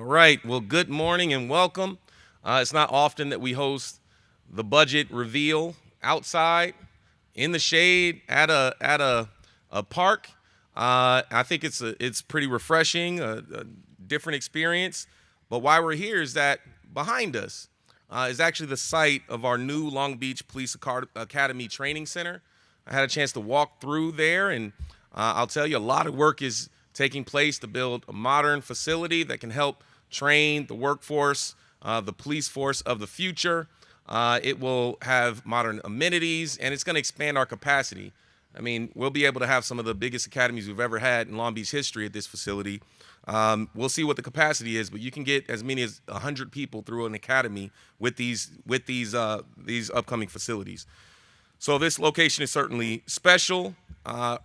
right. Well, good morning and welcome. It's not often that we host the budget reveal outside in the shade at a park. I think it's pretty refreshing, a different experience. But why we're here is that behind us is actually the site of our new Long Beach Police Academy Training Center. I had a chance to walk through there, and I'll tell you, a lot of work is taking place to build a modern facility that can help train the workforce, the police force of the future. It will have modern amenities, and it's going to expand our capacity. I mean, we'll be able to have some of the biggest academies we've ever had in Long Beach history at this facility. We'll see what the capacity is, but you can get as many as 100 people through an academy with these upcoming facilities. So this location is certainly special.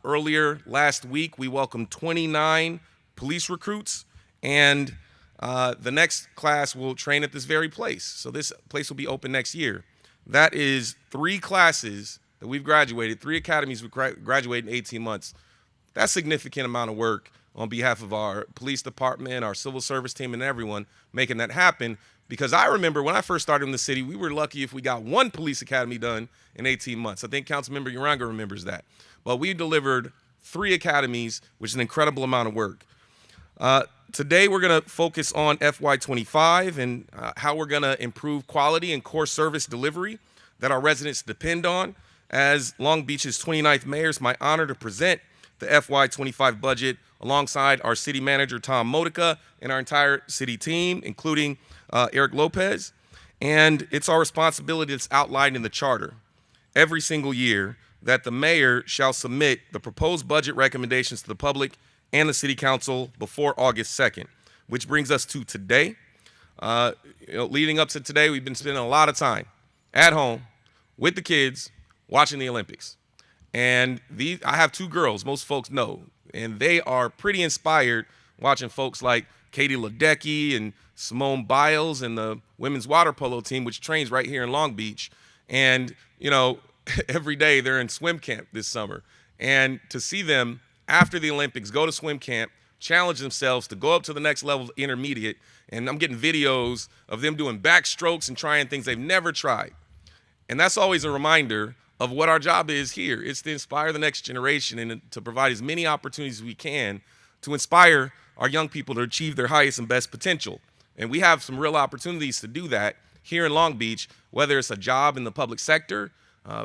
Earlier last week, we welcomed 29 police recruits, and the next class will train at this very place. So this place will be open next year. That is 3 classes that we've graduated, 3 academies we graduated in 18 months. That's a significant amount of work on behalf of our police department, our civil service team, and everyone making that happen. Because I remember when I first started in the city, we were lucky if we got 1 police academy done in 18 months. I think Councilmember Uranga remembers that. But we delivered 3 academies, which is an incredible amount of work. Today, we're going to focus on FY25 and how we're going to improve quality and core service delivery that our residents depend on. As Long Beach's 29th mayor, it's my honor to present the FY25 budget alongside our city manager, Tom Modica, and our entire city team, including Eric Lopez. And it's our responsibility that's outlined in the charter every single year that the mayor shall submit the proposed budget recommendations to the public and the city council before August 2nd, which brings us to today. Leading up to today, we've been spending a lot of time at home with the kids watching the Olympics. And I have 2 girls, most folks know, and they are pretty inspired watching folks like Katie Ledecky and Simone Biles and the women's water polo team, which trains right here in Long Beach. And, every day they're in swim camp this summer. And to see them after the Olympics go to swim camp, challenge themselves to go up to the next level of intermediate, and I'm getting videos of them doing backstrokes and trying things they've never tried. And that's always a reminder of what our job is here. It's to inspire the next generation and to provide as many opportunities as we can to inspire our young people to achieve their highest and best potential. And we have some real opportunities to do that here in Long Beach, whether it's a job in the public sector,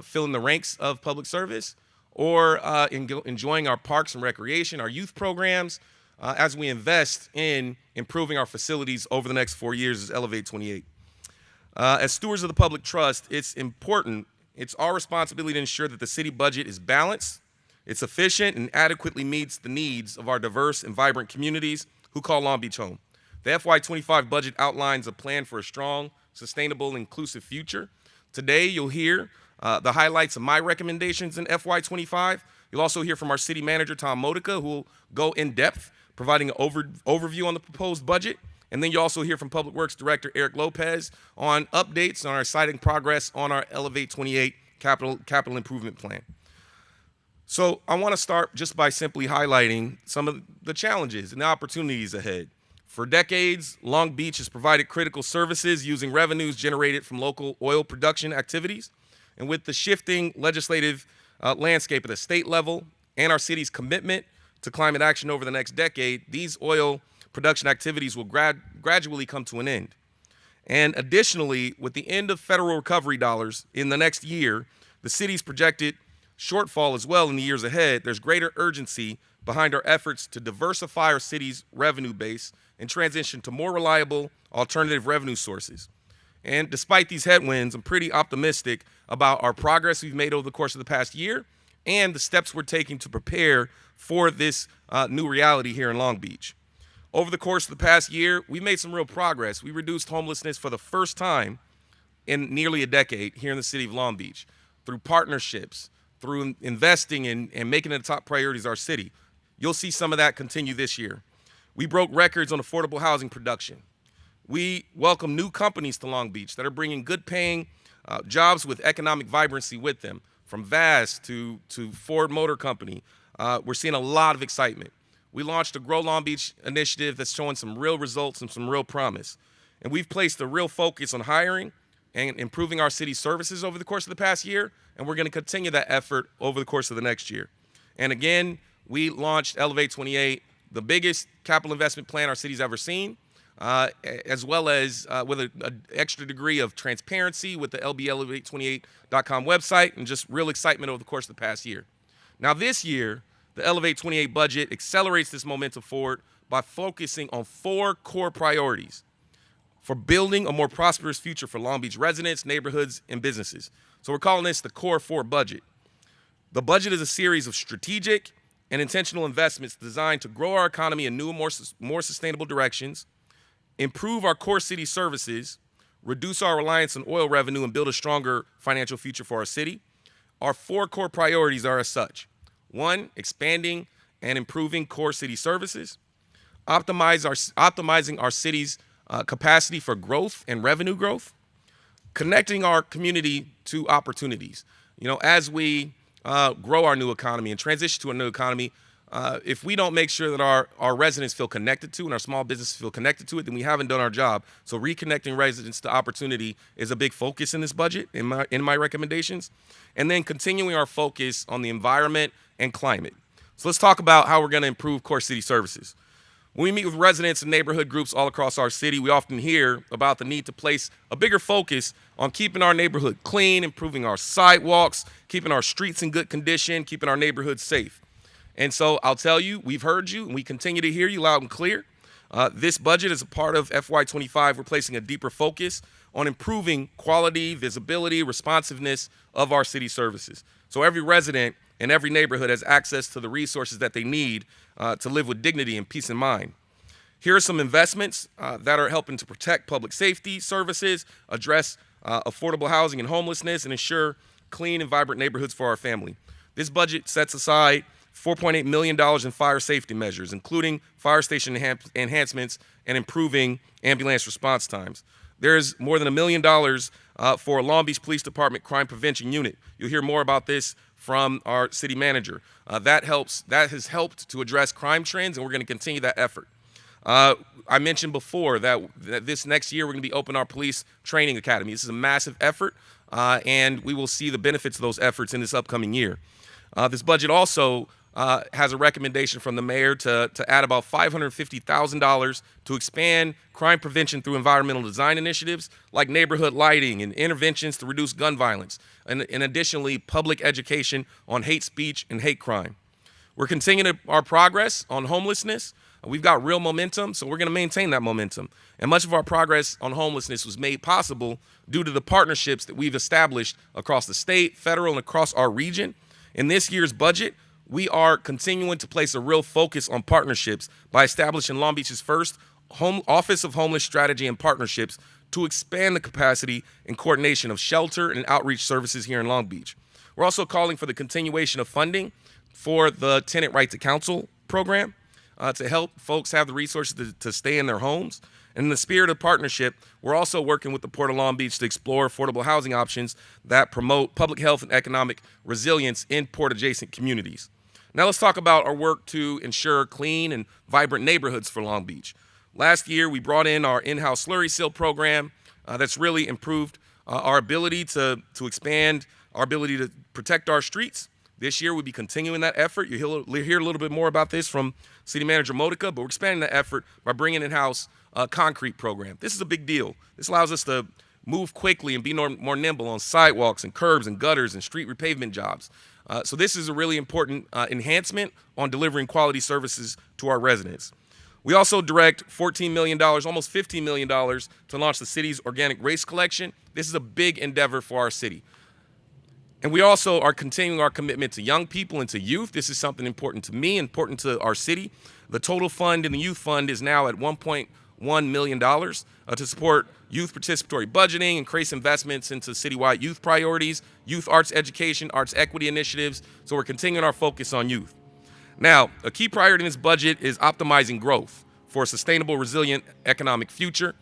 filling the ranks of public service, or enjoying our parks and recreation, our youth programs, as we invest in improving our facilities over the next 4 years as Elevate 28. As stewards of the public trust, it's our responsibility to ensure that the city budget is balanced, it's efficient, and adequately meets the needs of our diverse and vibrant communities who call Long Beach home. The FY25 budget outlines a plan for a strong, sustainable, inclusive future. Today, you'll hear the highlights of my recommendations in FY25. You'll also hear from our city manager, Tom Modica, who will go in depth, providing an overview on the proposed budget. And then you'll also hear from Public Works Director Eric Lopez on updates on our exciting progress on our Elevate 28 capital improvement plan. So I want to start just by simply highlighting some of the challenges and the opportunities ahead. For decades, Long Beach has provided critical services using revenues generated from local oil production activities. And with the shifting legislative landscape at the state level and our city's commitment to climate action over the next decade, these oil production activities will gradually come to an end. And additionally, with the end of federal recovery dollars in the next year, the city's projected shortfall as well in the years ahead, there's greater urgency behind our efforts to diversify our city's revenue base and transition to more reliable alternative revenue sources. And despite these headwinds, I'm pretty optimistic about our progress we've made over the course of the past year and the steps we're taking to prepare for this new reality here in Long Beach. Over the course of the past year, we made some real progress. We reduced homelessness for the first time in nearly a decade here in the city of Long Beach through partnerships, through investing and making it a top priority of our city. You'll see some of that continue this year. We broke records on affordable housing production. We welcome new companies to Long Beach that are bringing good paying jobs with economic vibrancy with them, from VAS to Ford Motor Company. We're seeing a lot of excitement. we launched a Grow Long Beach initiative that's showing some real results and some real promise. And we've placed a real focus on hiring and improving our city's services over the course of the past year, and we're going to continue that effort over the course of the next year. And again, we launched Elevate 28, the biggest capital investment plan our city's ever seen, as well as with an extra degree of transparency with the lblelevate28.com website, and just real excitement over the course of the past year. Now this year, the Elevate 28 budget accelerates this momentum forward by focusing on 4 core priorities for building a more prosperous future for Long Beach residents, neighborhoods, and businesses. So we're calling this the Core 4 budget. The budget is a series of strategic and intentional investments designed to grow our economy in new and more sustainable directions, improve our core city services, reduce our reliance on oil revenue, and build a stronger financial future for our city. Our 4 core priorities are as such. 1, expanding and improving core city services, optimizing our city's capacity for growth and revenue growth, connecting our community to opportunities. You know, as we grow our new economy and transition to a new economy, if we don't make sure that our residents feel connected to and our small businesses feel connected to it, then we haven't done our job. So reconnecting residents to opportunity is a big focus in this budget, in my recommendations. And then continuing our focus on the environment and climate. So let's talk about how we're going to improve core city services. When we meet with residents and neighborhood groups all across our city, we often hear about the need to place a bigger focus on keeping our neighborhood clean, improving our sidewalks, keeping our streets in good condition, keeping our neighborhoods safe. And so I'll tell you, we've heard you, and we continue to hear you loud and clear. This budget is a part of FY25. We're placing a deeper focus on improving quality, visibility, responsiveness of our city services. So every resident in every neighborhood has access to the resources that they need to live with dignity and peace in mind. Here are some investments that are helping to protect public safety services, address affordable housing and homelessness, and ensure clean and vibrant neighborhoods for our family. This budget sets aside $4.8 million in fire safety measures, including fire station enhancements and improving ambulance response times. There's more than $1 million for a Long Beach Police Department Crime Prevention Unit. You'll hear more about this from our city manager. That has helped to address crime trends, and we're going to continue that effort. I mentioned before that this next year we're going to be opening our police training academy. This is a massive effort, and we will see the benefits of those efforts in this upcoming year. This budget also has a recommendation from the mayor to add about $550,000 to expand crime prevention through environmental design initiatives like neighborhood lighting and interventions to reduce gun violence, and additionally public education on hate speech and hate crime. We're continuing our progress on homelessness. We've got real momentum, so we're going to maintain that momentum. And much of our progress on homelessness was made possible due to the partnerships that we've established across the state, federal, and across our region. In this year's budget, we are continuing to place a real focus on partnerships by establishing Long Beach's first Office of Homeless Strategy and Partnerships to expand the capacity and coordination of shelter and outreach services here in Long Beach. We're also calling for the continuation of funding for the Tenant Right to Counsel program to help folks have the resources to stay in their homes. And in the spirit of partnership, we're also working with the Port of Long Beach to explore affordable housing options that promote public health and economic resilience in port-adjacent communities. Now let's talk about our work to ensure clean and vibrant neighborhoods for Long Beach. Last year, we brought in our in-house slurry seal program that's really improved our ability to expand our ability to protect our streets. This year, we'll be continuing that effort. You'll hear a little bit more about this from City Manager Modica, but we're expanding that effort by bringing in-house a concrete program. This is a big deal. This allows us to move quickly and be more nimble on sidewalks and curbs and gutters and street repavement jobs. So this is a really important enhancement on delivering quality services to our residents. We also direct $14 million, almost $15 million, to launch the city's organic waste collection. This is a big endeavor for our city. And we also are continuing our commitment to young people and to youth. This is something important to me, important to our city. The total fund in the youth fund is now at $1.1 million to support youth participatory budgeting, increase investments into citywide youth priorities, youth arts education, arts equity initiatives. So we're continuing our focus on youth. Now, a key priority in this budget is optimizing growth for a sustainable, resilient economic future.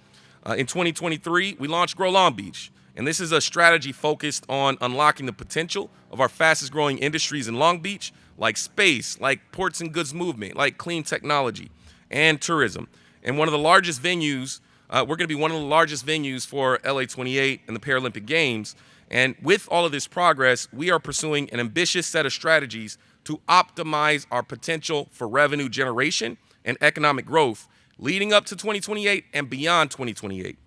In 2023, we launched Grow Long Beach. And this is a strategy focused on unlocking the potential of our fastest growing industries in Long Beach, like space, like ports and goods movement, like clean technology and tourism. And one of the largest venues, we're going to be one of the largest venues for LA 28 and the Paralympic Games. And with all of this progress, we are pursuing an ambitious set of strategies to optimize our potential for revenue generation and economic growth leading up to 2028 and beyond 2028.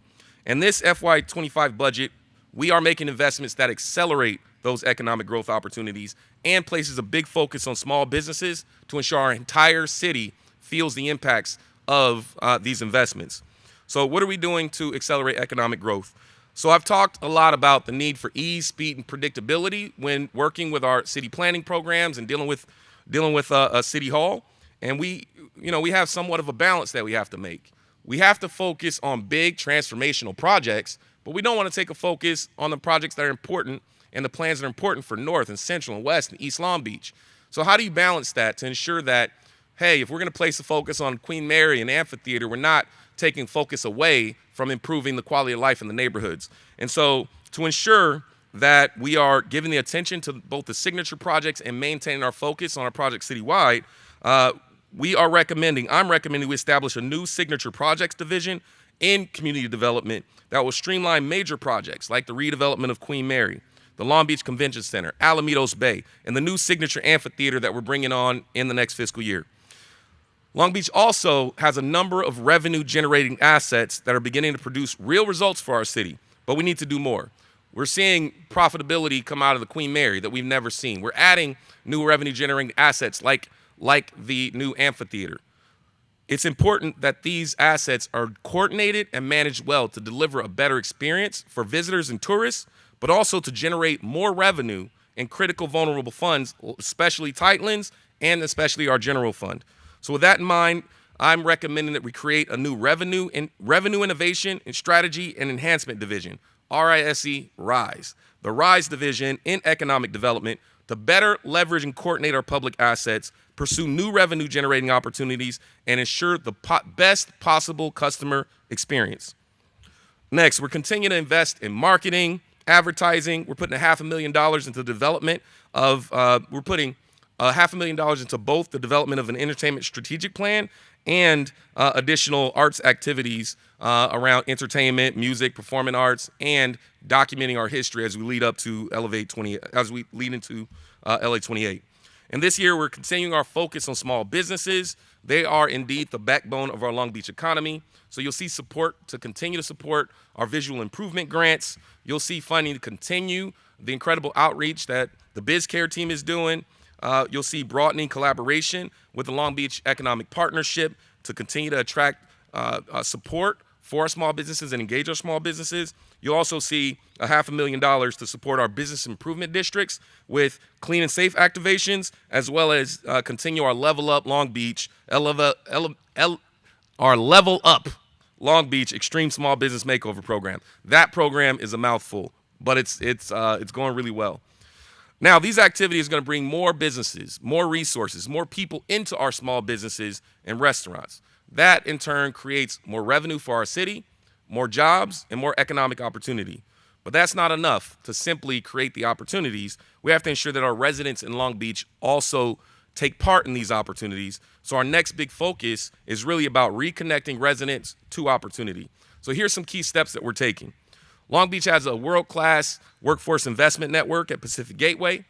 And this FY25 budget, we are making investments that accelerate those economic growth opportunities and places a big focus on small businesses to ensure our entire city feels the impacts of these investments. So what are we doing to accelerate economic growth? So I've talked a lot about the need for ease, speed, and predictability when working with our city planning programs and dealing with a city hall. And we have somewhat of a balance that we have to make. We have to focus on big transformational projects, but we don't want to take a focus on the projects that are important and the plans that are important for North and Central and West and East Long Beach. So how do you balance that to ensure that, hey, if we're going to place a focus on Queen Mary and Amphitheater, we're not taking focus away from improving the quality of life in the neighborhoods? And so to ensure that we are giving the attention to both the signature projects and maintaining our focus on our projects citywide, I'm recommending we establish a new signature projects division in community development that will streamline major projects like the redevelopment of Queen Mary, the Long Beach Convention Center, Alamitos Bay, and the new signature amphitheater that we're bringing on in the next fiscal year. Long Beach also has a number of revenue-generating assets that are beginning to produce real results for our city, but we need to do more. We're seeing profitability come out of the Queen Mary that we've never seen. We're adding new revenue-generating assets like the new amphitheater. It's important that these assets are coordinated and managed well to deliver a better experience for visitors and tourists, but also to generate more revenue in critical vulnerable funds, especially Tightlands and especially our general fund. So with that in mind, I'm recommending that we create a new revenue innovation and strategy and enhancement division, RISE, RISE, the RISE division in economic development to better leverage and coordinate our public assets, pursue new revenue generating opportunities, and ensure the best possible customer experience. Next, we're continuing to invest in marketing, advertising. We're putting $500,000 into the development of, we're putting $500,000 into both the development of an entertainment strategic plan and additional arts activities around entertainment, music, performing arts, and documenting our history as we lead up to into LA 28. And this year, we're continuing our focus on small businesses. They are indeed the backbone of our Long Beach economy. So you'll see support to continue to support our visual improvement grants. You'll see funding to continue the incredible outreach that the BizCare team is doing. You'll see broadening collaboration with the Long Beach Economic Partnership to continue to attract support for our small businesses and engage our small businesses. You'll also see $500,000 to support our business improvement districts with clean and safe activations, as well as continue our Level Up Long Beach, our Level Up Long Beach Extreme Small Business Makeover program. That program is a mouthful, but it's going really well. Now, these activities are going to bring more businesses, more resources, more people into our small businesses and restaurants. That, in turn, creates more revenue for our city, more jobs, and more economic opportunity. But that's not enough to simply create the opportunities. We have to ensure that our residents in Long Beach also take part in these opportunities. So our next big focus is really about reconnecting residents to opportunity. So here's some key steps that we're taking. Long Beach has a world-class workforce investment network at Pacific Gateway.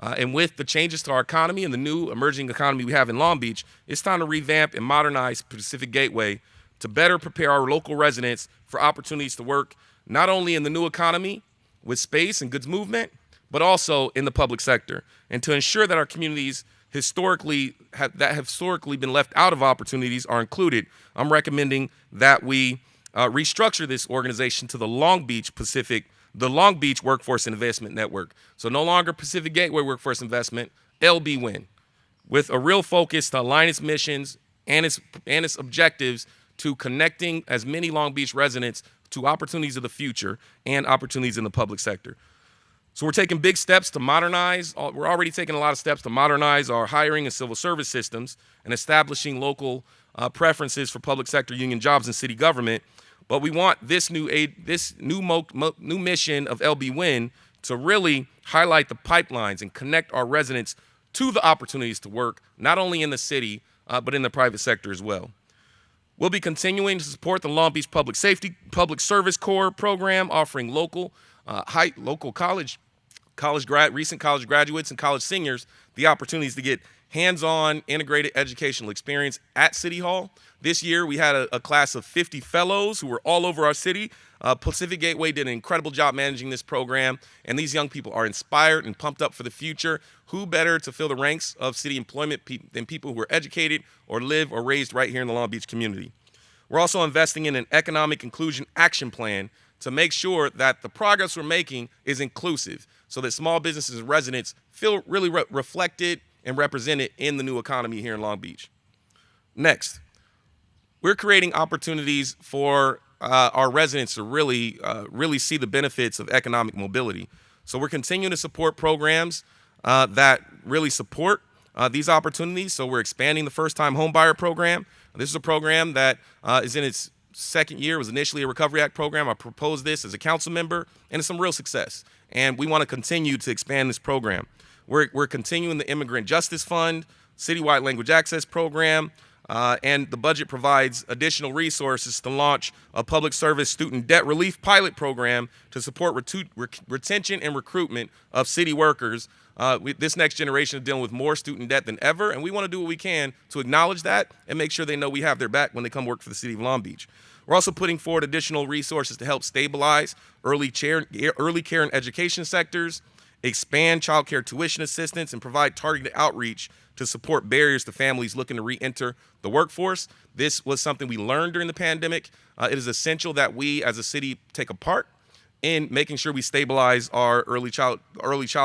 And with the changes to our economy and the new emerging economy we have in Long Beach, it's time to revamp and modernize Pacific Gateway to better prepare our local residents for opportunities to work not only in the new economy with space and goods movement, but also in the public sector. And to ensure that our communities that have historically been left out of opportunities are included, I'm recommending that we restructure this organization to the Long Beach Workforce Investment Network. So no longer Pacific Gateway Workforce Investment, LBWIN, with a real focus to align its missions and its objectives to connecting as many Long Beach residents to opportunities of the future and opportunities in the public sector. So we're taking big steps to modernize. We're already taking a lot of steps to modernize our hiring and civil service systems and establishing local preferences for public sector union jobs in city government. But we want this new new mission of LB Win to really highlight the pipelines and connect our residents to the opportunities to work, not only in the city, but in the private sector as well. We'll be continuing to support the Long Beach Public Service Corps program, offering recent college graduates and college seniors the opportunities to get hands-on integrated educational experience at City Hall. This year, we had a class of 50 fellows who were all over our city. Pacific Gateway did an incredible job managing this program, and these young people are inspired and pumped up for the future. Who better to fill the ranks of city employment than people who are educated or live or raised right here in the Long Beach community? We're also investing in an economic inclusion action plan to make sure that the progress we're making is inclusive so that small businesses and residents feel really reflected and represented in the new economy here in Long Beach. Next, we're creating opportunities for our residents to really see the benefits of economic mobility. So we're continuing to support programs that really support these opportunities. So we're expanding the first-time homebuyer program. This is a program that is in its second year. It was initially a Recovery Act program. I proposed this as a council member, and it's some real success. And we want to continue to expand this program. We're continuing the Immigrant Justice Fund, citywide language access program, and the budget provides additional resources to launch a public service student debt relief pilot program to support retention and recruitment of city workers. This next generation is dealing with more student debt than ever, and we want to do what we can to acknowledge that and make sure they know we have their back when they come work for the city of Long Beach. We're also putting forward additional resources to help stabilize early care and education sectors, expand child care tuition assistance, and provide targeted outreach to support barriers to families looking to re-enter the workforce. This was something we learned during the pandemic. It is essential that we as a city take a part in making sure we stabilize our early child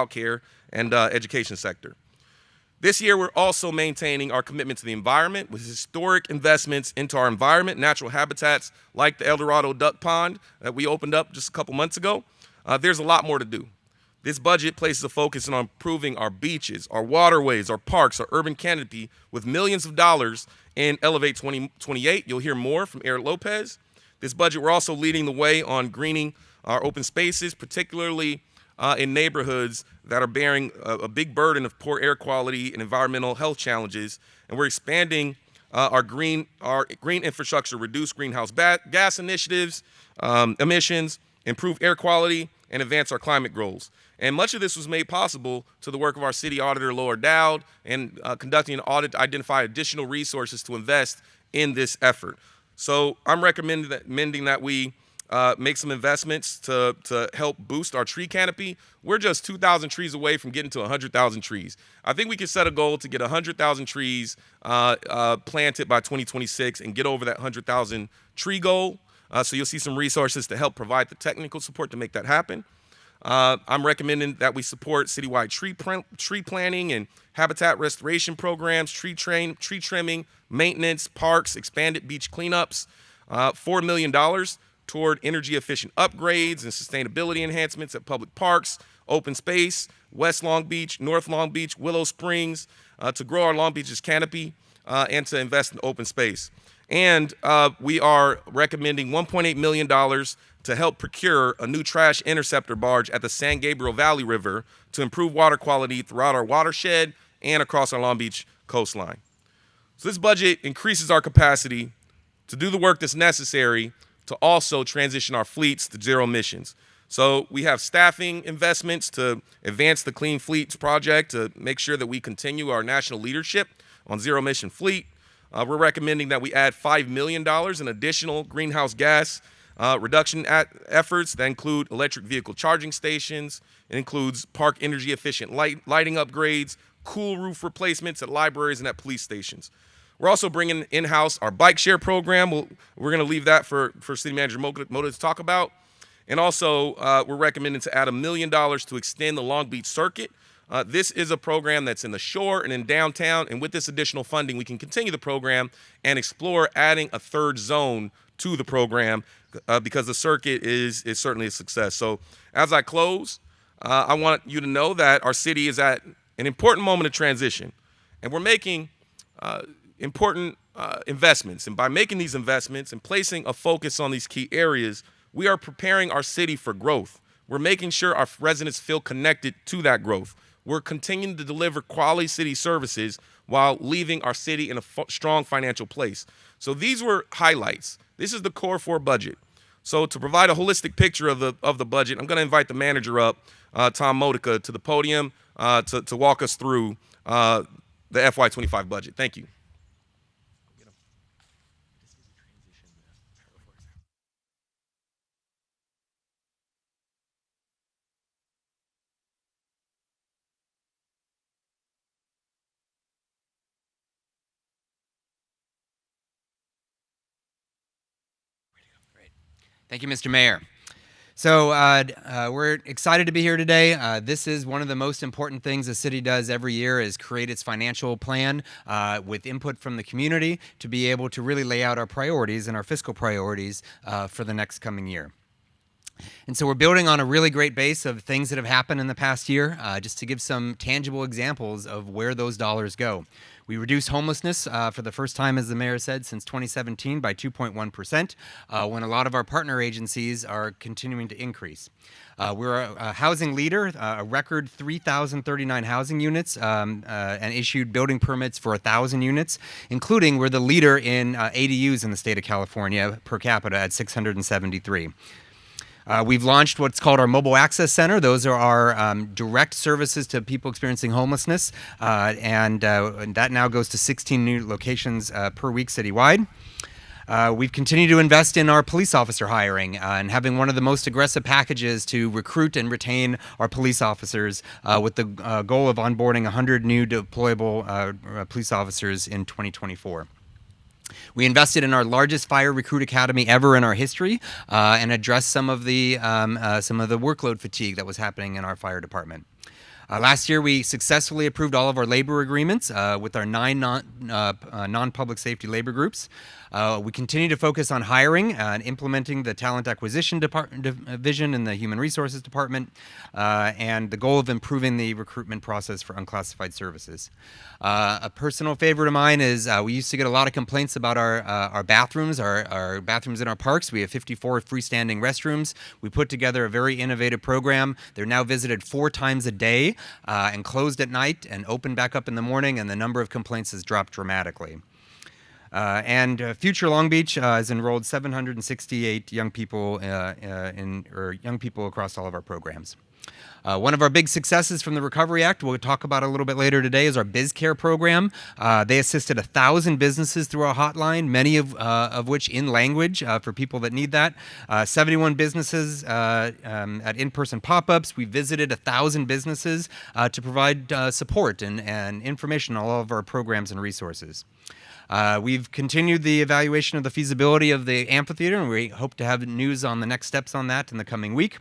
care and education sector. This year, we're also maintaining our commitment to the environment with historic investments into our environment, natural habitats like the El Dorado Duck Pond that we opened up just a couple months ago. There's a lot more to do. This budget places a focus on improving our beaches, our waterways, our parks, our urban canopy with millions of dollars in Elevate 2028. You'll hear more from Eric Lopez. This budget, we're also leading the way on greening our open spaces, particularly in neighborhoods that are bearing a big burden of poor air quality and environmental health challenges. And we're expanding our green infrastructure, reduce greenhouse gas emissions, improve air quality, and advance our climate goals. And much of this was made possible to the work of our city auditor, Laura Dowd, and conducting an audit to identify additional resources to invest in this effort. So I'm recommending that we make some investments to help boost our tree canopy. We're just 2,000 trees away from getting to 100,000 trees. I think we can set a goal to get 100,000 trees planted by 2026 and get over that 100,000 tree goal. So you'll see some resources to help provide the technical support to make that happen. I'm recommending that we support citywide tree planting and habitat restoration programs, tree trimming, maintenance, parks, expanded beach cleanups, $4 million toward energy efficient upgrades and sustainability enhancements at public parks, open space, West Long Beach, North Long Beach, Willow Springs, to grow our Long Beach's canopy and to invest in open space. And we are recommending $1.8 million to help procure a new trash interceptor barge at the San Gabriel Valley River to improve water quality throughout our watershed and across our Long Beach coastline. So this budget increases our capacity to do the work that's necessary to also transition our fleets to zero emissions. So we have staffing investments to advance the Clean Fleets project to make sure that we continue our national leadership on zero emission fleet. We're recommending that we add $5 million in additional greenhouse gas reduction efforts that include electric vehicle charging stations. It includes park energy efficient lighting upgrades, cool roof replacements at libraries and at police stations. We're also bringing in-house our bike share program. We're going to leave that for City Manager Mota to talk about. And also, we're recommending to add $1 million to extend the Long Beach Circuit. This is a program that's in the shore and in downtown, and with this additional funding, we can continue the program and explore adding a third zone to the program because the circuit is certainly a success. So as I close, I want you to know that our city is at an important moment of transition, and we're making important investments. And by making these investments and placing a focus on these key areas, we are preparing our city for growth. We're making sure our residents feel connected to that growth. We're continuing to deliver quality city services while leaving our city in a strong financial place. So these were highlights. This is the core 4 budget. So to provide a holistic picture of the budget, I'm going to invite the manager up, Tom Modica, to the podium to walk us through the FY25 budget. Thank you. Thank you, Mr. Mayor. So we're excited to be here today. This is one of the most important things the city does every year is create its financial plan with input from the community to be able to really lay out our priorities and our fiscal priorities for the next coming year. And so we're building on a really great base of things that have happened in the past year, just to give some tangible examples of where those dollars go. We reduced homelessness for the first time, as the mayor said, since 2017 by 2.1%, when a lot of our partner agencies are continuing to increase. We're a housing leader, a record 3,039 housing units, and issued building permits for 1,000 units, including we're the leader in ADUs in the state of California per capita at 673. We've launched what's called our Mobile Access Center. Those are our direct services to people experiencing homelessness, and that now goes to 16 new locations per week citywide. We've continued to invest in our police officer hiring and having one of the most aggressive packages to recruit and retain our police officers with the goal of onboarding 100 new deployable police officers in 2024. We invested in our largest fire recruit academy ever in our history, and addressed some of the workload fatigue that was happening in our fire department. Last year, we successfully approved all of our labor agreements with our 9 non-public safety labor groups. We continue to focus on hiring and implementing the talent acquisition division in the human resources department, and the goal of improving the recruitment process for unclassified services. A personal favorite of mine is we used to get a lot of complaints about our bathrooms, our bathrooms in our parks. We have 54 freestanding restrooms. We put together a very innovative program. They're now visited 4 times a day and closed at night and open back up in the morning, and the number of complaints has dropped dramatically. And Future Long Beach has enrolled 768 young people young people across all of our programs. One of our big successes from the Recovery Act, we'll talk about a little bit later today, is our BizCare program. They assisted 1,000 businesses through our hotline, many of which in language for people that need that. 71 businesses at in-person pop-ups. We visited 1,000 businesses to provide support and information on all of our programs and resources. We've continued the evaluation of the feasibility of the amphitheater, and we hope to have news on the next steps on that in the coming week.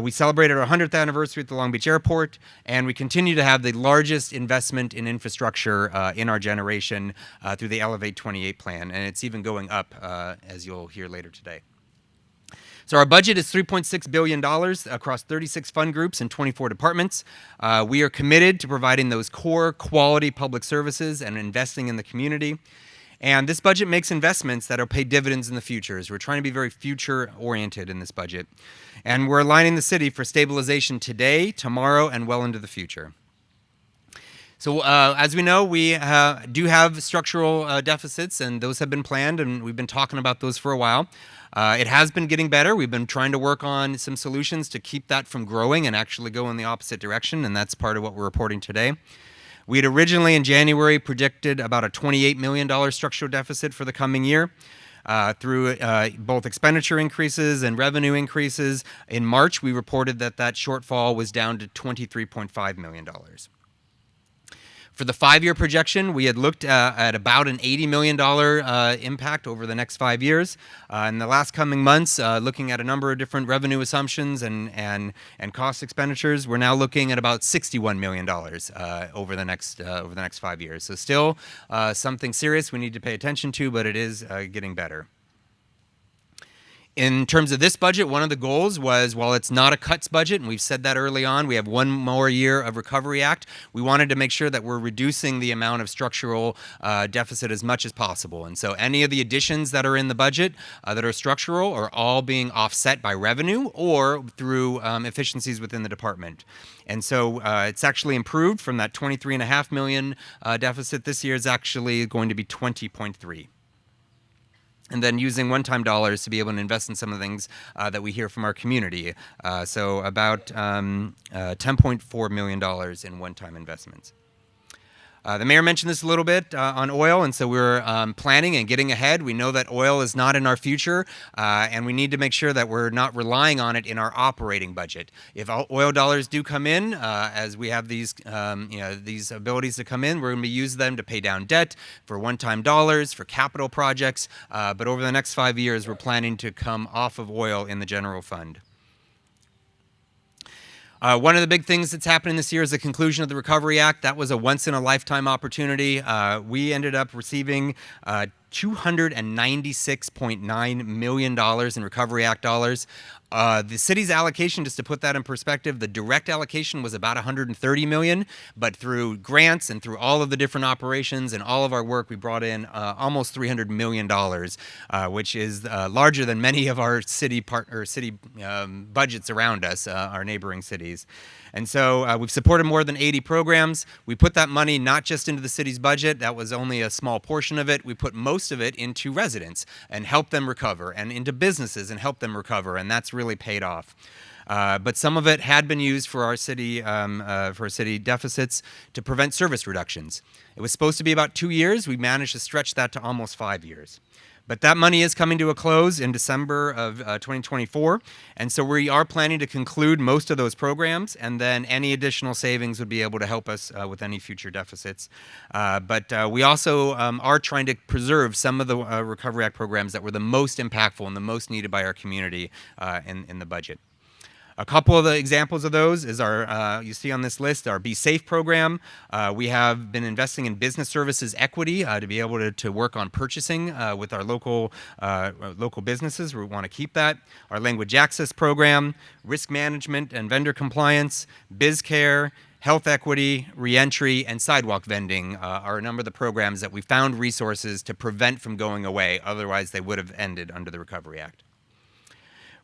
We celebrated our 100th anniversary at the Long Beach Airport, and we continue to have the largest investment in infrastructure in our generation through the Elevate 28 plan, and it's even going up, as you'll hear later today. So our budget is $3.6 billion across 36 fund groups and 24 departments. We are committed to providing those core quality public services and investing in the community. And this budget makes investments that will pay dividends in the future, as we're trying to be very future-oriented in this budget. And we're aligning the city for stabilization today, tomorrow, and well into the future. So as we know, we do have structural deficits, and those have been planned, and we've been talking about those for a while. It has been getting better. We've been trying to work on some solutions to keep that from growing and actually go in the opposite direction, and that's part of what we're reporting today. We had originally in January predicted about a $28 million structural deficit for the coming year. Through both expenditure increases and revenue increases. In March, we reported that shortfall was down to $23.5 million. For the 5-year projection, we had looked at about an $80 million impact over the next 5 years. In the last coming months, looking at a number of different revenue assumptions and cost expenditures, we're now looking at about $61 million over the next 5 years. So still something serious we need to pay attention to, but it is getting better. In terms of this budget, one of the goals was, while it's not a cuts budget, and we've said that early on, we have one more year of Recovery Act, we wanted to make sure that we're reducing the amount of structural deficit as much as possible. And so any of the additions that are in the budget that are structural are all being offset by revenue or through efficiencies within the department. And so it's actually improved from that $23.5 million deficit. This year is actually going to be 20.3. And then using one-time dollars to be able to invest in some of the things that we hear from our community. So about $10.4 million in one-time investments. The mayor mentioned this a little bit on oil, and so we're planning and getting ahead. We know that oil is not in our future, and we need to make sure that we're not relying on it in our operating budget. If oil dollars do come in, as we have these, these abilities to come in, we're going to use them to pay down debt, for one-time dollars, for capital projects. But over the next 5 years, we're planning to come off of oil in the general fund. One of the big things that's happening this year is the conclusion of the Recovery Act. That was a once-in-a-lifetime opportunity. We ended up receiving $296.9 million in Recovery Act dollars. The city's allocation, just to put that in perspective, the direct allocation was about $130 million, but through grants and through all of the different operations and all of our work, we brought in almost $300 million, which is larger than many of our city budgets around us, our neighboring cities. And so we've supported more than 80 programs. We put that money not just into the city's budget. That was only a small portion of it. We put most of it into residents and help them recover, and into businesses and help them recover, and that's really paid off. But some of it had been used for our city deficits to prevent service reductions. It was supposed to be about 2 years. We managed to stretch that to almost 5 years. But that money is coming to a close in December of 2024, and so we are planning to conclude most of those programs, and then any additional savings would be able to help us with any future deficits. But we also are trying to preserve some of the Recovery Act programs that were the most impactful and the most needed by our community in the budget. A couple of the examples of those is our, you see on this list, our Be Safe program. We have been investing in business services equity to be able to work on purchasing with our local businesses. We want to keep that. Our language access program, risk management and vendor compliance, biz care, health equity, reentry, and sidewalk vending are a number of the programs that we found resources to prevent from going away. Otherwise, they would have ended under the Recovery Act.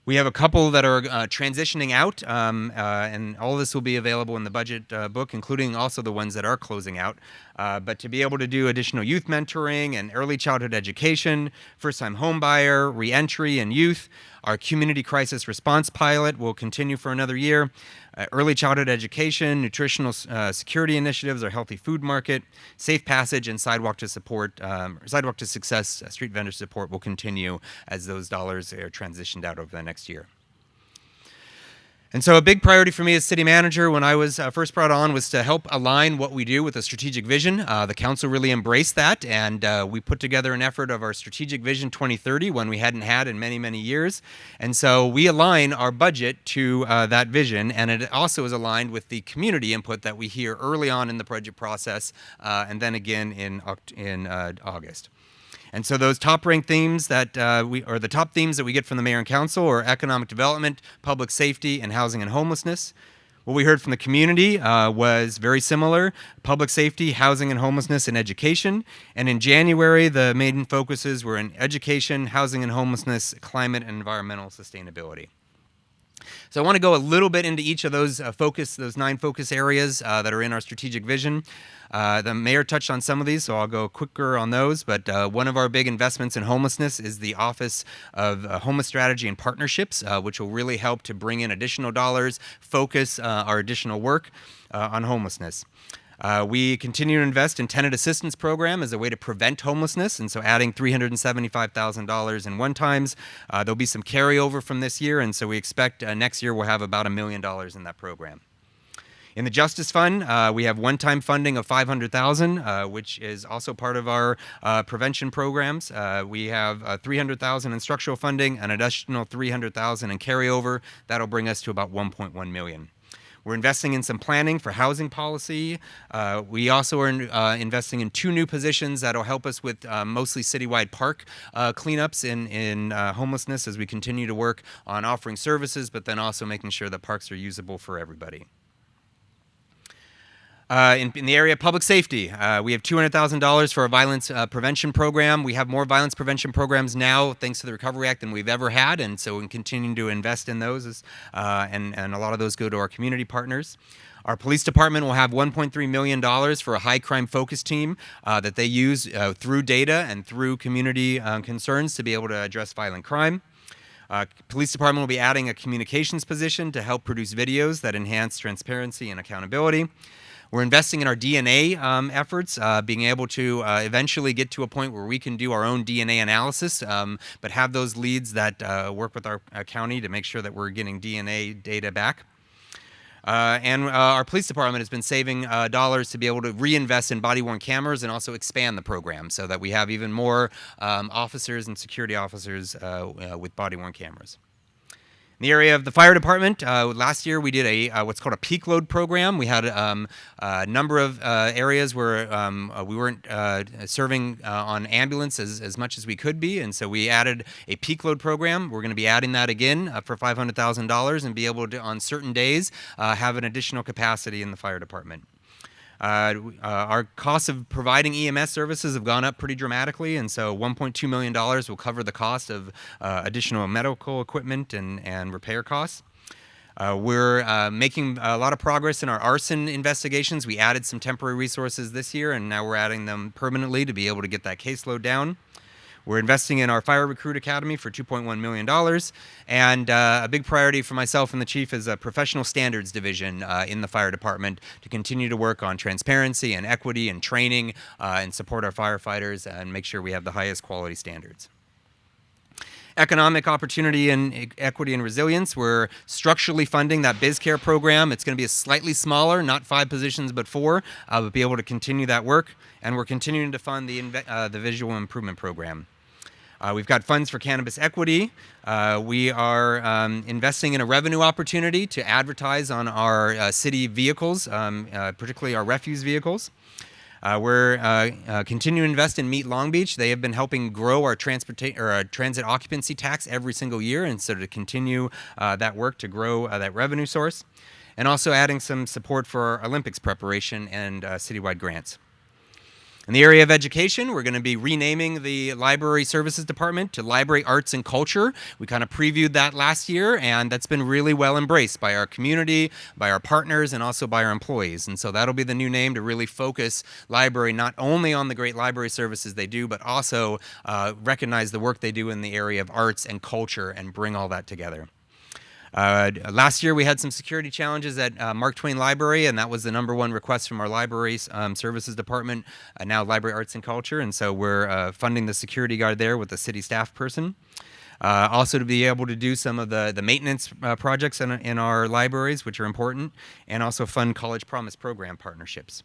We have a couple that are transitioning out, and all of this will be available in the budget book, including also the ones that are closing out. But to be able to do additional youth mentoring and early childhood education, first-time home buyer, reentry, and youth. Our community crisis response pilot will continue for another year. Early childhood education, nutritional security initiatives, our healthy food market, safe passage, and sidewalk to success street vendor support will continue as those dollars are transitioned out over the next year. And so a big priority for me as city manager when I was first brought on was to help align what we do with a strategic vision. The council really embraced that, and we put together an effort of our strategic vision 2030, one we hadn't had in many, many years. And so we align our budget to that vision, and it also is aligned with the community input that we hear early on in the budget process, and then again in August. And so those top-ranked themes that the top themes that we get from the mayor and council are economic development, public safety, and housing and homelessness. What we heard from the community was very similar: public safety, housing and homelessness, and education. And in January, the main focuses were in education, housing and homelessness, climate and environmental sustainability. So I want to go a little bit into each of those those 9 focus areas that are in our strategic vision. The mayor touched on some of these, so I'll go quicker on those. But one of our big investments in homelessness is the Office of Homeless Strategy and Partnerships, which will really help to bring in additional dollars, focus our additional work on homelessness. We continue to invest in tenant assistance program as a way to prevent homelessness, and so adding $375,000 in one-times. There'll be some carryover from this year, and so we expect next year we'll have about $1 million in that program. In the Justice Fund, we have one-time funding of $500,000, which is also part of our prevention programs. We have $300,000 in structural funding, an additional $300,000 in carryover. That'll bring us to about $1.1 million. We're investing in some planning for housing policy. We also are investing in 2 new positions that will help us with mostly citywide park cleanups in homelessness as we continue to work on offering services, but then also making sure that parks are usable for everybody. In the area of public safety, we have $200,000 for a violence prevention program. We have more violence prevention programs now, thanks to the Recovery Act, than we've ever had, and so we're continuing to invest in those, and a lot of those go to our community partners. Our police department will have $1.3 million for a high crime focus team that they use through data and through community concerns to be able to address violent crime. Police department will be adding a communications position to help produce videos that enhance transparency and accountability. We're investing in our DNA efforts, being able to eventually get to a point where we can do our own DNA analysis, but have those leads that work with our county to make sure that we're getting DNA data back. And our police department has been saving dollars to be able to reinvest in body-worn cameras and also expand the program so that we have even more officers and security officers with body-worn cameras. In the area of the fire department, last year we did a what's called a peak load program. We had a number of areas where we weren't serving on ambulance as much as we could be, and so we added a peak load program. We're going to be adding that again for $500,000 and be able to, on certain days, have an additional capacity in the fire department. Our costs of providing EMS services have gone up pretty dramatically, and so $1.2 million will cover the cost of additional medical equipment and repair costs. We're making a lot of progress in our arson investigations. We added some temporary resources this year, and now we're adding them permanently to be able to get that caseload down. We're investing in our Fire Recruit Academy for $2.1 million, and a big priority for myself and the chief is a professional standards division in the fire department to continue to work on transparency and equity and training and support our firefighters and make sure we have the highest quality standards. Economic opportunity and equity and resilience. We're structurally funding that BizCare program. It's going to be a slightly smaller, not 5 positions, but 4, but be able to continue that work. And we're continuing to fund the visual improvement program. We've got funds for cannabis equity. We are investing in a revenue opportunity to advertise on our city vehicles, particularly our refuse vehicles. We're continuing to invest in Meet Long Beach. They have been helping grow our transit occupancy tax every single year, and so to continue that work to grow that revenue source, and also adding some support for our Olympics preparation and citywide grants. In the area of education, we're going to be renaming the Library Services Department to Library Arts and Culture. We kind of previewed that last year, and that's been really well embraced by our community, by our partners, and also by our employees. And so that'll be the new name to really focus library not only on the great library services they do, but also recognize the work they do in the area of arts and culture and bring all that together. Last year we had some security challenges at Mark Twain Library, and that was the #1 request from our library services department, now Library Arts and Culture, and so we're funding the security guard there with a city staff person. Also to be able to do some of the maintenance projects in our libraries, which are important, and also fund College Promise program partnerships.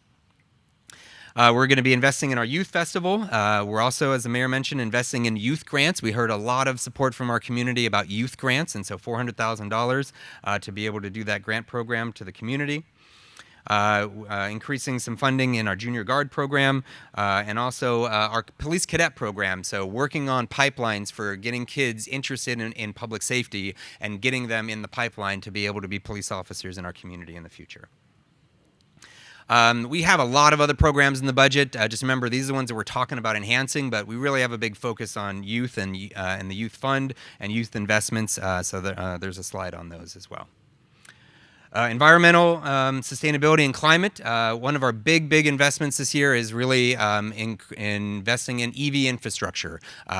We're going to be investing in our youth festival. We're also, as the mayor mentioned, investing in youth grants. We heard a lot of support from our community about youth grants, and so $400,000 to be able to do that grant program to the community. Increasing some funding in our junior guard program, and also our police cadet program, so working on pipelines for getting kids interested in public safety and getting them in the pipeline to be able to be police officers in our community in the future. We have a lot of other programs in the budget. Just remember, these are the ones that we're talking about enhancing, but we really have a big focus on youth and the youth fund and youth investments, so there's a slide on those as well. Environmental sustainability and climate. One of our big investments this year is really investing in EV infrastructure.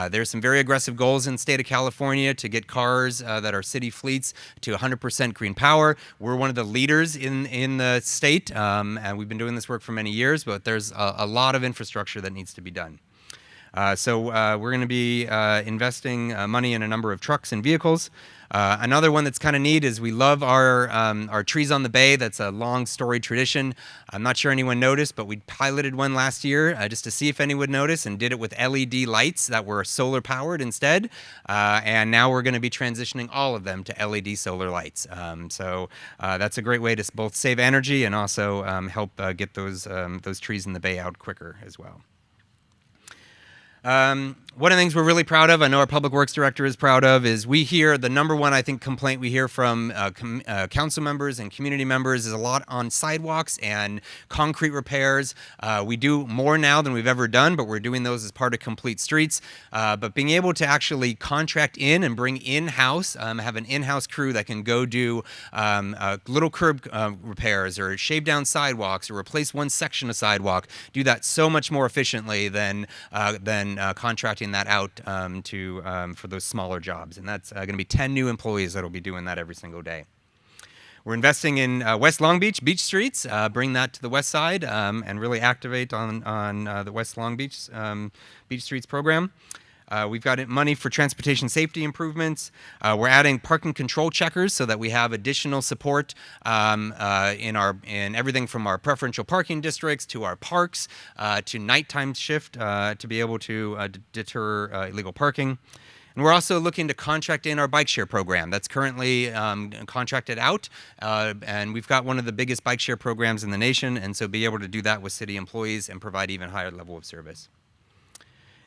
There's some very aggressive goals in the state of California to get cars that are city fleets to 100% green power. We're one of the leaders in the state, and we've been doing this work for many years, but there's a lot of infrastructure that needs to be done. We're going to be investing money in a number of trucks and vehicles. Another one that's kind of neat is we love our Trees on the Bay. That's a long storied tradition. I'm not sure anyone noticed, but we piloted one last year just to see if anyone would notice, and did it with LED lights that were solar powered instead. And now we're going to be transitioning all of them to LED solar lights. That's a great way to both save energy and also help get those trees in the bay out quicker as well. One of the things we're really proud of, I know our public works director is proud of, is we hear the number one, I think, complaint we hear from council members and community members is a lot on sidewalks and concrete repairs. We do more now than we've ever done, but we're doing those as part of Complete Streets. But being able to actually contract in and bring in-house, have an in-house crew that can go do little curb repairs or shave down sidewalks or replace one section of sidewalk, do that so much more efficiently than contracting that out for those smaller jobs. And that's going to be 10 new employees that will be doing that every single day. We're investing in West Long Beach streets, bring that to the west side, and really activate on the West Long Beach streets program. We've got money for transportation safety improvements. We're adding parking control checkers so that we have additional support in everything from our preferential parking districts to our parks to nighttime shift to be able to deter illegal parking. And we're also looking to contract in our bike share program that's currently contracted out, and we've got one of the biggest bike share programs in the nation, and so be able to do that with city employees and provide even higher level of service.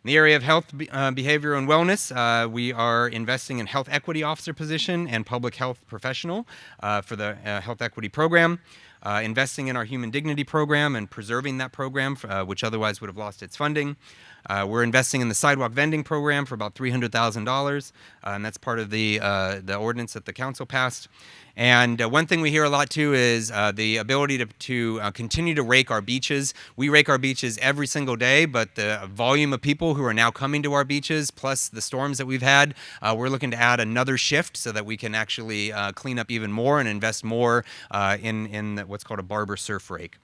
In the area of health, behavior, and wellness, we are investing in health equity officer position and public health professional for the health equity program, investing in our human dignity program and preserving that program, which otherwise would have lost its funding. We're investing in the sidewalk vending program for about $300,000, and that's part of the ordinance that the council passed. And one thing we hear a lot too is the ability to continue to rake our beaches. We rake our beaches every single day, but the volume of people who are now coming to our beaches, plus the storms that we've had, we're looking to add another shift so that we can actually clean up even more and invest more in what's called a barber surf rake.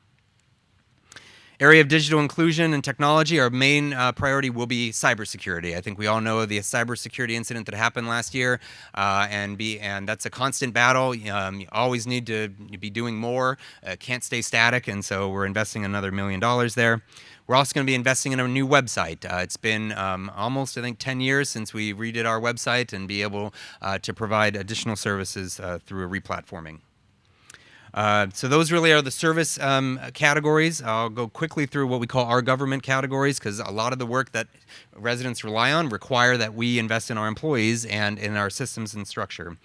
Area of digital inclusion and technology, our main priority will be cybersecurity. I think we all know the cybersecurity incident that happened last year, and that's a constant battle. You always need to be doing more, can't stay static, and so we're investing another $1 million there. We're also going to be investing in a new website. It's been almost, I think, 10 years since we redid our website and be able to provide additional services through a replatforming. So those really are the service categories. I'll go quickly through what we call our government categories, because a lot of the work that residents rely on require that we invest in our employees and in our systems and structure.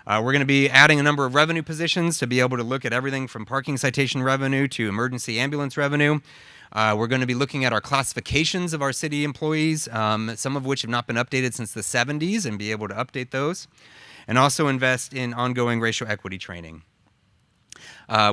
We're going to be adding a number of revenue positions to be able to look at everything from parking citation revenue to emergency ambulance revenue. We're going to be looking at our classifications of our city employees, some of which have not been updated since the 70s, and be able to update those. And also invest in ongoing racial equity training.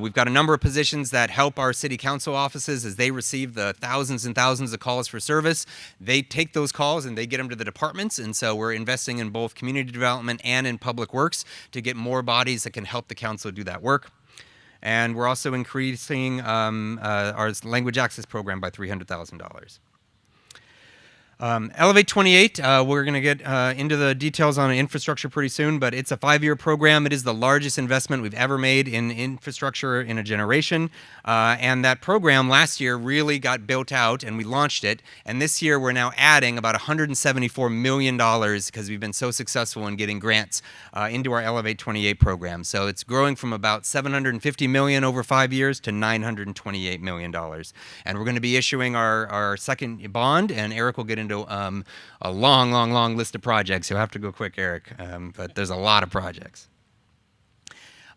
We've got a number of positions that help our city council offices as they receive the thousands and thousands of calls for service. They take those calls and they get them to the departments, and so we're investing in both community development and in public works to get more bodies that can help the council do that work. And we're also increasing our language access program by $300,000. Elevate 28, we're going to get into the details on infrastructure pretty soon, but it's a 5-year program. It is the largest investment we've ever made in infrastructure in a generation. And that program last year really got built out and we launched it. And this year we're now adding about $174 million because we've been so successful in getting grants into our Elevate 28 program. So it's growing from about $750 million over 5 years to $928 million. And we're going to be issuing our second bond, and Eric will get into a long list of projects. You'll have to go quick, Eric, but there's a lot of projects.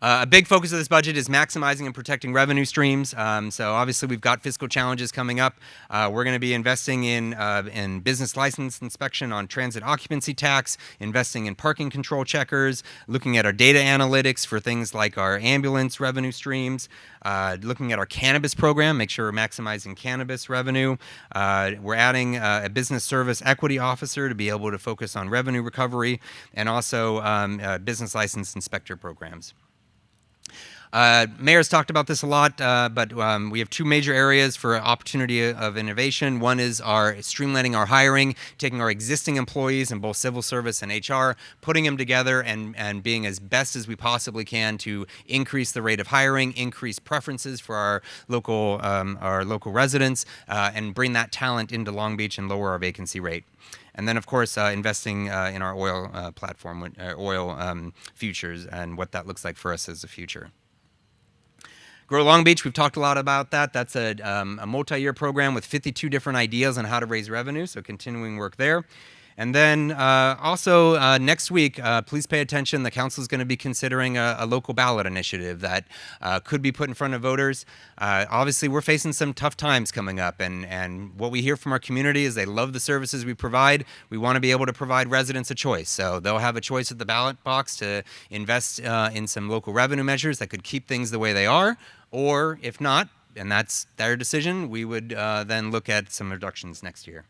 A big focus of this budget is maximizing and protecting revenue streams. So obviously we've got fiscal challenges coming up. We're going to be investing in business license inspection on transit occupancy tax, investing in parking control checkers, looking at our data analytics for things like our ambulance revenue streams, looking at our cannabis program, make sure we're maximizing cannabis revenue. We're adding a business service equity officer to be able to focus on revenue recovery, and also business license inspector programs. Mayor's talked about this a lot, but we have two major areas for opportunity of innovation. One is our streamlining our hiring, taking our existing employees in both civil service and HR, putting them together and being as best as we possibly can to increase the rate of hiring, increase preferences for our local residents, and bring that talent into Long Beach and lower our vacancy rate. And then, of course, investing in our oil platform, oil futures, and what that looks like for us as a future. Grow Long Beach, we've talked a lot about that. That's a multi-year program with 52 different ideas on how to raise revenue, so continuing work there. And then also next week, please pay attention. The council is going to be considering a local ballot initiative that could be put in front of voters. Obviously, we're facing some tough times coming up, and what we hear from our community is they love the services we provide. We want to be able to provide residents a choice, so they'll have a choice at the ballot box to invest in some local revenue measures that could keep things the way they are, or if not, and that's their decision, we would then look at some reductions next year.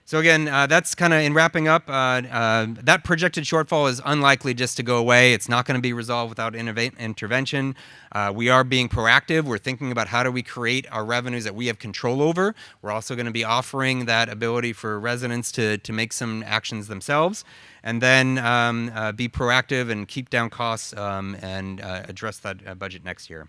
So again, that's kind of in wrapping up. That projected shortfall is unlikely just to go away. It's not going to be resolved without intervention. We are being proactive. We're thinking about how do we create our revenues that we have control over. We're also going to be offering that ability for residents to make some actions themselves, and then be proactive and keep down costs and address that budget next year.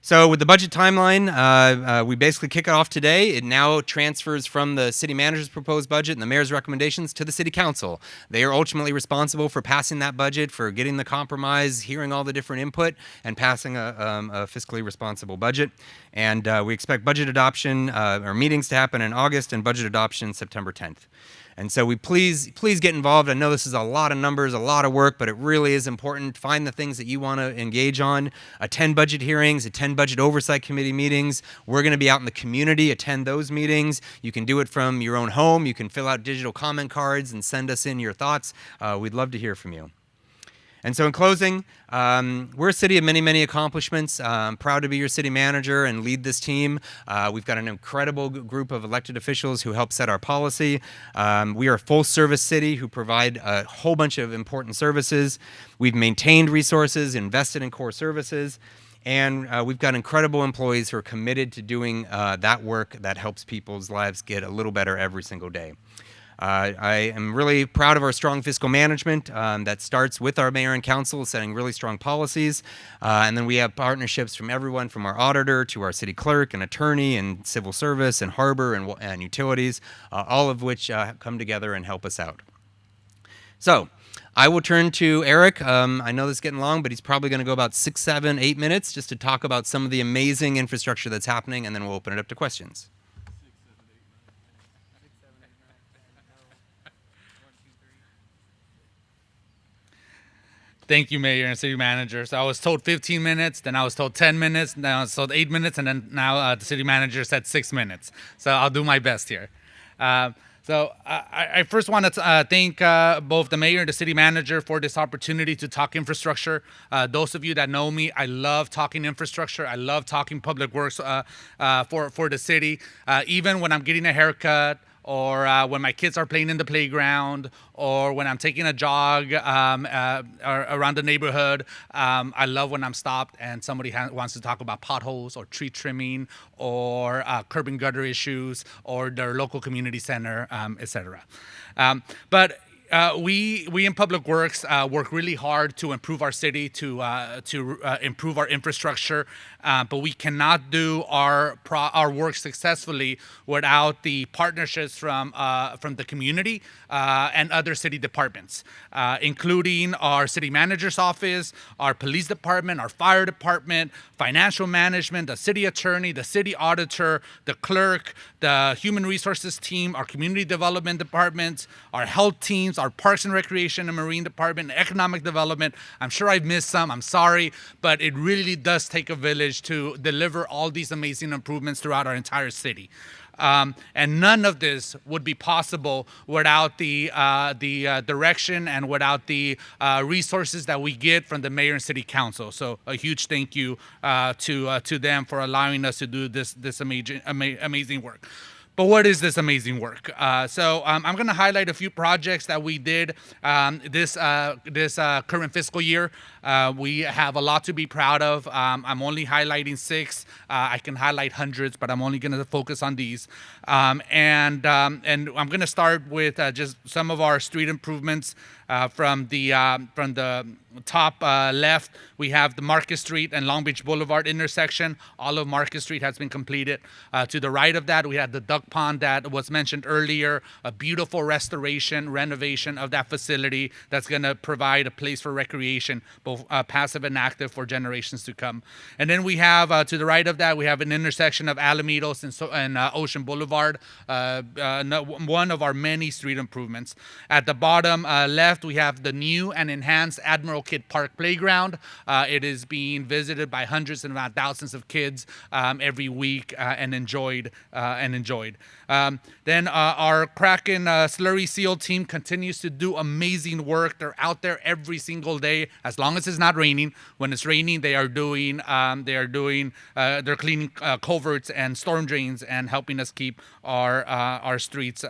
So with the budget timeline, we basically kick it off today. It now transfers from the city manager's proposed budget and the mayor's recommendations to the city council. They are ultimately responsible for passing that budget, for getting the compromise, hearing all the different input, and passing a fiscally responsible budget. And we expect budget adoption or meetings to happen in August and budget adoption September 10th. And so we please get involved. I know this is a lot of numbers, a lot of work, but it really is important. Find the things that you want to engage on. Attend budget hearings, attend budget oversight committee meetings. We're going to be out in the community, attend those meetings. You can do it from your own home. You can fill out digital comment cards and send us in your thoughts. We'd love to hear from you. And so in closing, we're a city of many, many accomplishments. I'm proud to be your city manager and lead this team. We've got an incredible group of elected officials who help set our policy. We are a full-service city who provide a whole bunch of important services. We've maintained resources, invested in core services, and we've got incredible employees who are committed to doing that work that helps people's lives get a little better every single day. I am really proud of our strong fiscal management that starts with our mayor and council setting really strong policies. And then we have partnerships from everyone from our auditor to our city clerk and attorney and civil service and harbor and utilities, all of which come together and help us out. So I will turn to Eric. I know this is getting long, but he's probably going to go about 6, 7, 8 minutes just to talk about some of the amazing infrastructure that's happening, and then we'll open it up to questions. Thank you, Mayor and City Manager. So I was told 15 minutes, then I was told 10 minutes, then I was told 8 minutes, and then now the City Manager said 6 minutes. So I'll do my best here. I first want to thank both the Mayor and the City Manager for this opportunity to talk infrastructure. Those of you that know me, I love talking infrastructure. I love talking public works for the city. Even when I'm getting a haircut, or when my kids are playing in the playground, or when I'm taking a jog around the neighborhood. I love when I'm stopped and somebody wants to talk about potholes or tree trimming or curb and gutter issues or their local community center, etc. But we in Public Works work really hard to improve our city, to improve our infrastructure, but we cannot do our work successfully without the partnerships from the community and other city departments, including our city manager's office, our police department, our fire department, financial management, the city attorney, the city auditor, the clerk, the human resources team, our community development departments, our health teams, our parks and recreation and marine department, economic development. I'm sure I've missed some, I'm sorry, but it really does take a village to deliver all these amazing improvements throughout our entire city. And none of this would be possible without the direction and without the resources that we get from the mayor and city council. So a huge thank you to them for allowing us to do this amazing work. But what is this amazing work? So I'm going to highlight a few projects that we did this current fiscal year. We have a lot to be proud of. I'm only highlighting 6. I can highlight hundreds, but I'm only going to focus on these. And I'm going to start with just some of our street improvements. From the top left, we have the Market Street and Long Beach Boulevard intersection. All of Market Street has been completed. To the right of that, we had the duck pond that was mentioned earlier, a beautiful restoration, renovation of that facility that's going to provide a place for recreation, both passive and active, for generations to come. And then we have, to the right of that, we have an intersection of Alamitos and Ocean Boulevard, one of our many street improvements. At the bottom left, we have the new and enhanced Admiral Kidd Park Playground. It is being visited by hundreds and not thousands of kids every week and enjoyed. Then our Kraken Slurry Seal team continues to do amazing work. They're out there every single day, as long as it's not raining. When it's raining, they're cleaning culverts and storm drains and helping us keep our streets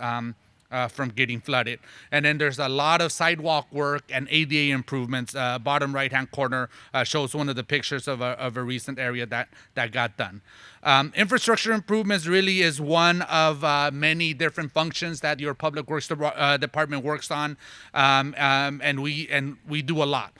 from getting flooded. And then there's a lot of sidewalk work and ADA improvements. Bottom right-hand corner shows one of the pictures of a recent area that got done. Infrastructure improvements really is one of many different functions that your Public Works Department works on, and we do a lot.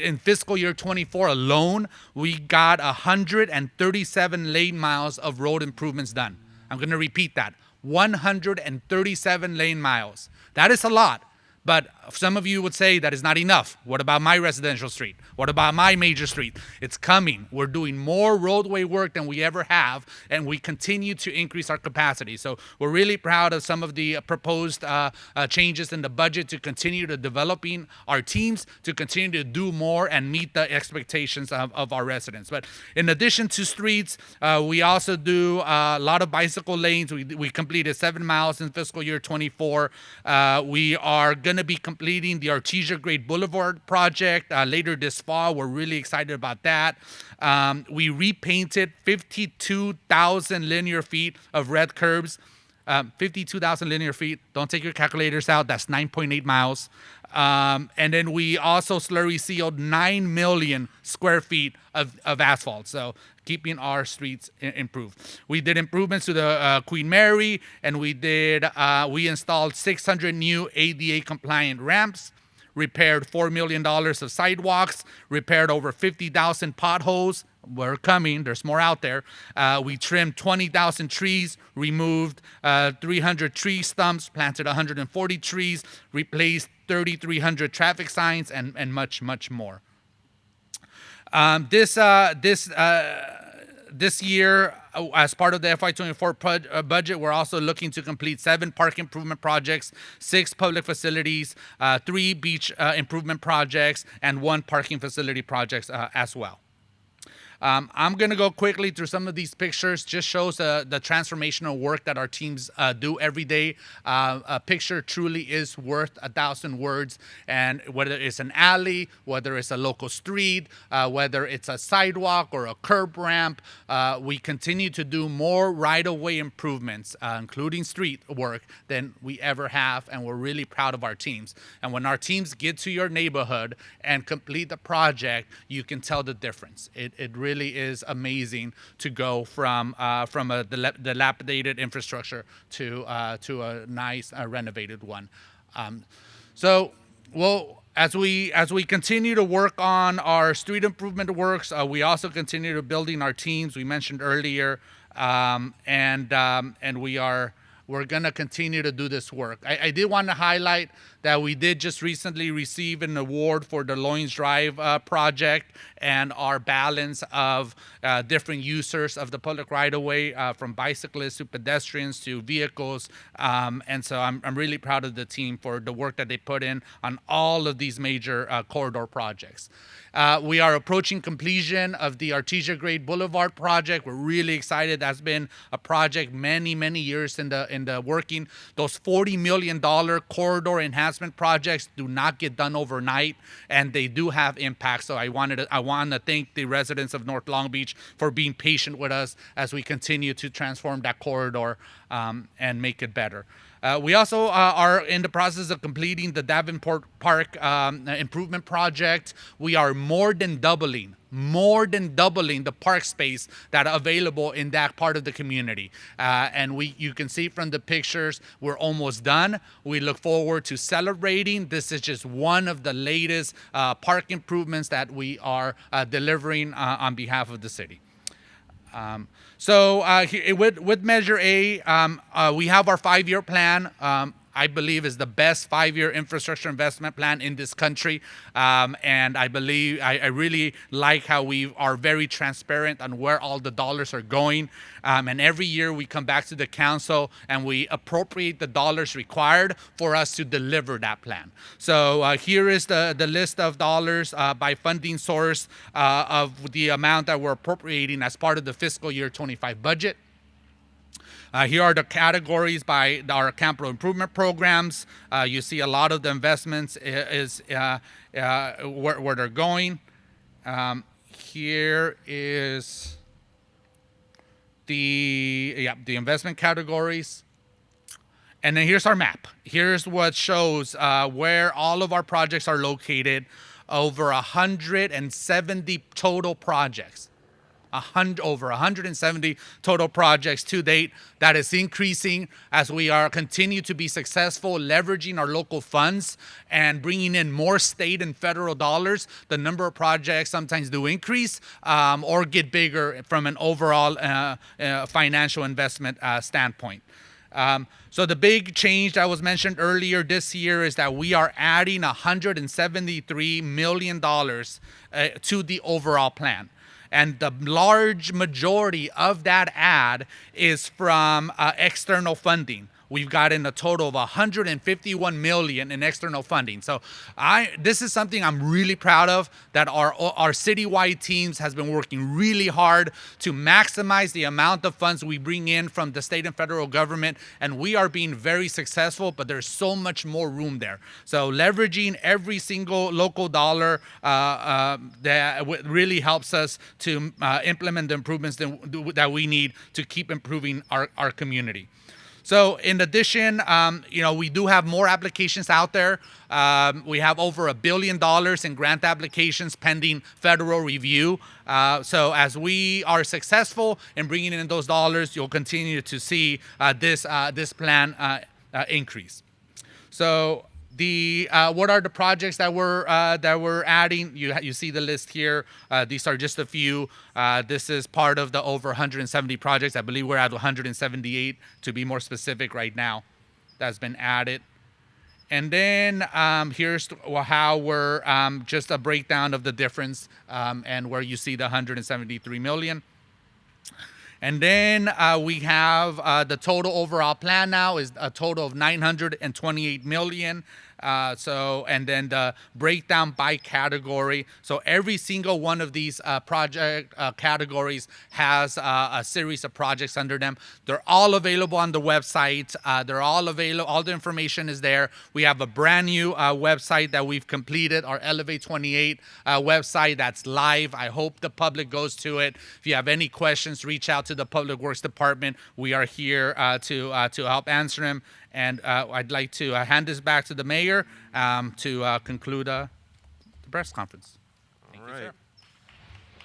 In fiscal year 24 alone, we got 137 lane miles of road improvements done. I'm going to repeat that. 137 lane miles. That is a lot. But some of you would say that is not enough. What about my residential street? What about my major street? It's coming. We're doing more roadway work than we ever have, and we continue to increase our capacity. So we're really proud of some of the proposed changes in the budget to continue to developing our teams, to continue to do more and meet the expectations of our residents. But in addition to streets, we also do a lot of bicycle lanes. We completed 7 miles in fiscal year 24. We are going to be completing the Artesia Grade Boulevard project later this fall. We're really excited about that. We repainted 52,000 linear feet of red curbs. 52,000 linear feet. Don't take your calculators out. That's 9.8 miles. And then we also slurry sealed 9 million square feet of asphalt. So keeping our streets improved. We did improvements to the Queen Mary, and we installed 600 new ADA compliant ramps, repaired $4 million of sidewalks, repaired over 50,000 potholes. We're coming. There's more out there. We trimmed 20,000 trees, removed 300 tree stumps, planted 140 trees, replaced 3,300 traffic signs, and much, much more. This year, as part of the FY24 budget, we're also looking to complete 7 park improvement projects, 6 public facilities, 3 beach improvement projects, and 1 parking facility projects as well. I'm going to go quickly through some of these pictures. Just shows the transformational work that our teams do every day. A picture truly is worth 1,000 words. And whether it's an alley, whether it's a local street, whether it's a sidewalk or a curb ramp, we continue to do more right-of-way improvements, including street work, than we ever have. And we're really proud of our teams. And when our teams get to your neighborhood and complete the project, you can tell the difference. It really is amazing to go from a dilapidated infrastructure to a nice renovated one. As we continue to work on our street improvement works, we also continue to building our teams. We mentioned earlier, and we're gonna continue to do this work. I did want to highlight that we did just recently receive an award for the Loins Drive project and our balance of different users of the public right-of-way, from bicyclists to pedestrians to vehicles. And so I'm really proud of the team for the work that they put in on all of these major corridor projects. We are approaching completion of the Artesia Grade Boulevard project. We're really excited. That's been a project many years in the the working. Those $40 million corridor enhancement projects do not get done overnight, and they do have impact. So I want to thank the residents of North Long Beach for being patient with us as we continue to transform that corridor and make it better. We also are in the process of completing the Davenport Park improvement project. We are more than doubling the park space that are available in that part of the community. And you can see from the pictures, we're almost done. We look forward to celebrating. This is just one of the latest park improvements that we are delivering on behalf of the city. With Measure A, we have our 5-year plan. I believe is the best 5-year infrastructure investment plan in this country. And I believe, I really like how we are very transparent on where all the dollars are going. And every year we come back to the council and we appropriate the dollars required for us to deliver that plan. So here is the list of dollars by funding source of the amount that we're appropriating as part of the fiscal year 25 budget. Here are the categories by our capital improvement programs. You see a lot of the investments is where they're going. Here is the investment categories. And then here's our map. Here's what shows where all of our projects are located. Over 170 total projects. Over 170 total projects to date. That is increasing as we continue to be successful leveraging our local funds and bringing in more state and federal dollars. The number of projects sometimes do increase or get bigger from an overall financial investment standpoint. So the big change that was mentioned earlier this year is that we are adding $173 million to the overall plan. And the large majority of that add is from external funding. We've gotten a total of $151 million in external funding. So this is something I'm really proud of, that our citywide teams has been working really hard to maximize the amount of funds we bring in from the state and federal government. And we are being very successful, but there's so much more room there. So leveraging every single local dollar that really helps us to implement the improvements that we need to keep improving our community. So in addition, we do have more applications out there. We have over $1 billion in grant applications pending federal review. So as we are successful in bringing in those dollars, you'll continue to see this plan increase. So what are the projects that we're adding? You see the list here. These are just a few. This is part of the over 170 projects. I believe we're at 178 to be more specific right now. That's been added. And then here's how we're just a breakdown of the difference and where you see the 173 million. And then we have the total overall plan now is a total of 928 million. And then the breakdown by category. So every single one of these project categories has a series of projects under them. They're all available on the website. They're all available. All the information is there. We have a brand new website that we've completed, our Elevate 28 website that's live. I hope the public goes to it. If you have any questions, reach out to the Public Works Department. We are here to help answer them. And I'd like to hand this back to the mayor to conclude the press conference. Thank you, sir.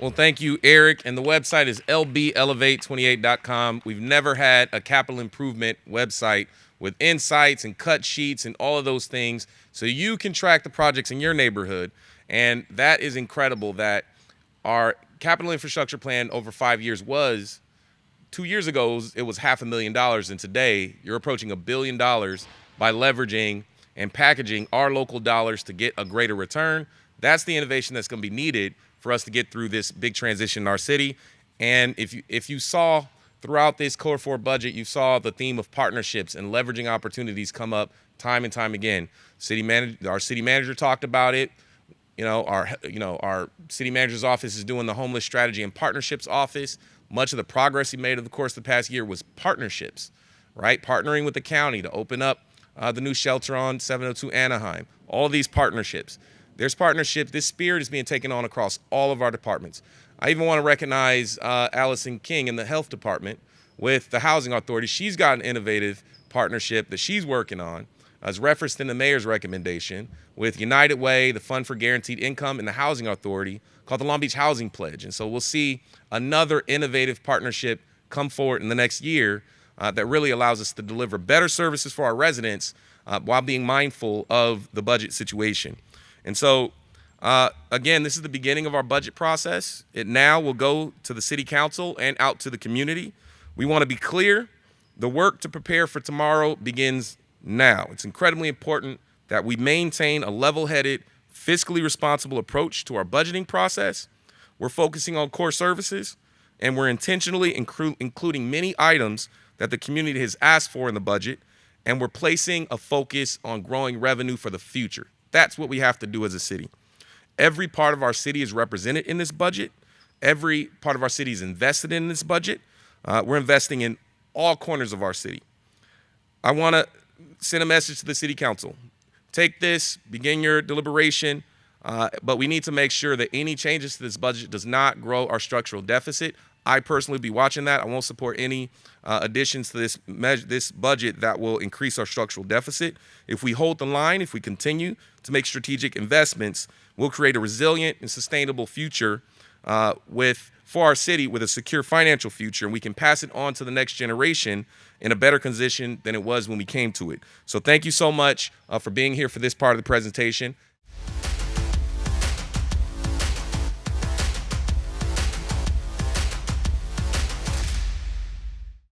Well, thank you, Eric. And the website is lbelevate28.com. We've never had a capital improvement website with insights and cut sheets and all of those things so you can track the projects in your neighborhood. And that is incredible that our capital infrastructure plan over 5 years was 2 years ago, it was $500,000, and today you're approaching $1 billion by leveraging and packaging our local dollars to get a greater return. That's the innovation that's going to be needed for us to get through this big transition in our city. And if you saw throughout this Core 4 budget, you saw the theme of partnerships and leveraging opportunities come up time and time again. Our city manager talked about it. Our city manager's office is doing the homeless strategy and partnerships office. Much of the progress he made over the course of the past year was partnerships. right? Partnering with the county to open up the new shelter on 702 Anaheim. All these partnerships. There's partnership. This spirit is being taken on across all of our departments. I even want to recognize Allison King in the health department with the housing authority. She's got an innovative partnership that she's working on, as referenced in the mayor's recommendation, with United Way, the Fund for Guaranteed Income, and the Housing Authority, called the Long Beach Housing Pledge. And so we'll see another innovative partnership come forward in the next year that really allows us to deliver better services for our residents while being mindful of the budget situation. And so, again, this is the beginning of our budget process. It now will go to the city council and out to the community. We want to be clear. The work to prepare for tomorrow begins now. It's incredibly important that we maintain a level-headed, fiscally responsible approach to our budgeting process. We're focusing on core services, and we're intentionally including many items that the community has asked for in the budget, and we're placing a focus on growing revenue for the future. That's what we have to do as a city. Every part of our city is represented in this budget. Every part of our city is invested in this budget. We're investing in all corners of our city. I want to send a message to the city council. Take this, begin your deliberation, but we need to make sure that any changes to this budget does not grow our structural deficit. I personally will be watching that. I won't support any additions to this budget that will increase our structural deficit. If we hold the line, if we continue to make strategic investments, we'll create a resilient and sustainable future for our city with a secure financial future, and we can pass it on to the next generation in a better condition than it was when we came to it. So thank you so much for being here for this part of the presentation.